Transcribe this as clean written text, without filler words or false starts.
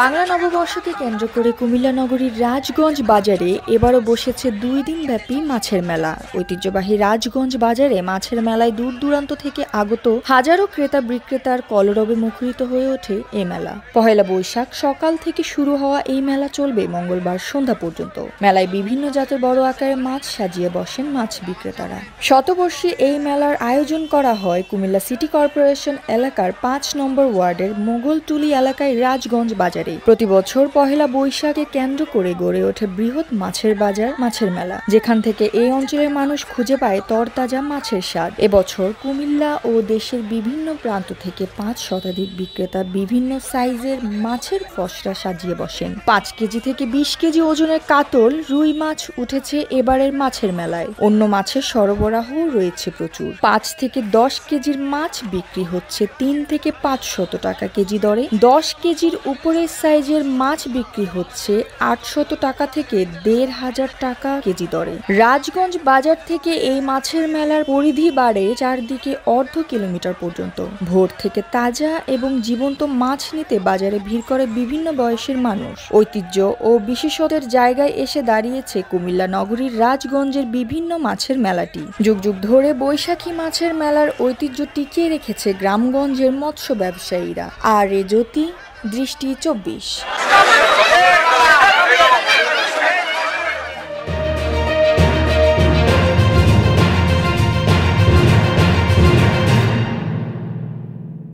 বাংলা নববর্ষকে কেন্দ্র করে কুমিল্লা নগরীর রাজগঞ্জ বাজারে এবারও বসেছে ২ দিনব্যাপী মাছের মেলা। ঐতিহ্যবাহী রাজগঞ্জ বাজারে মাছের মেলায় দূর দূরান্ত থেকে আগত হাজারো ক্রেতা বিক্রেতার কলরবে মুখরিত হয়ে ওঠে এ মেলা। পহেলা বৈশাখ সকাল থেকে শুরু হওয়া এই মেলা চলবে মঙ্গলবার সন্ধ্যা পর্যন্ত। মেলায় বিভিন্ন জাতের বড় আকারের মাছ সাজিয়ে বসেন মাছ বিক্রেতারা। শতবর্ষী এই মেলার আয়োজন করা হয় কুমিল্লা সিটি কর্পোরেশন এলাকার ৫ নম্বর ওয়ার্ডের মোগলটুলি এলাকায় রাজগঞ্জ বাজারে। প্রতি বছর পহেলা বৈশাখকে কেন্দ্র করে গড়ে ওঠে বৃহৎ মাছের বাজার মাছের মেলা, যেখান থেকে এই অঞ্চলের মানুষ খুঁজে পায় তরতাজা মাছের স্বাদ। এবছর কুমিল্লা ও দেশের বিভিন্ন প্রান্ত থেকে ৫ শতাধিক বিক্রেতা বিভিন্ন সাইজের মাছের পসরা সাজিয়ে বসেন। ৫ কেজি থেকে ২০ কেজি ওজনের কাতল, রুই মাছ উঠেছে এবারের মাছের মেলায়। অন্য মাছের সরবরাহ রয়েছে প্রচুর। ৫ থেকে ১০ কেজির মাছ বিক্রি হচ্ছে ৩ থেকে ৫০০ টাকা কেজি দরে। ১০ কেজির উপরে সাইজের মাছ বিক্রি হচ্ছে ৮০০ টাকা থেকে ১৫০০ টাকা কেজি দরে। রাজগঞ্জ বাজার থেকে এই মাছের মেলার পরিধি বাড়ে চারদিকে অর্ধ কিলোমিটার পর্যন্ত। ভোর থেকে তাজা এবং জীবন্ত মাছ নিতে বাজারে ভিড় করে বিভিন্ন বয়সের মানুষ। ঐতিহ্য ও বিশেষত্বের জায়গায় এসে দাঁড়িয়েছে কুমিল্লা নগরীর রাজগঞ্জের বিভিন্ন মাছের মেলাটি। যুগ যুগ ধরে বৈশাখী মাছের মেলার ঐতিহ্য টিকিয়ে রেখেছে গ্রামগঞ্জের মৎস্য ব্যবসায়ীরা। আর এ জ্যোতি, দৃষ্টি ২৪।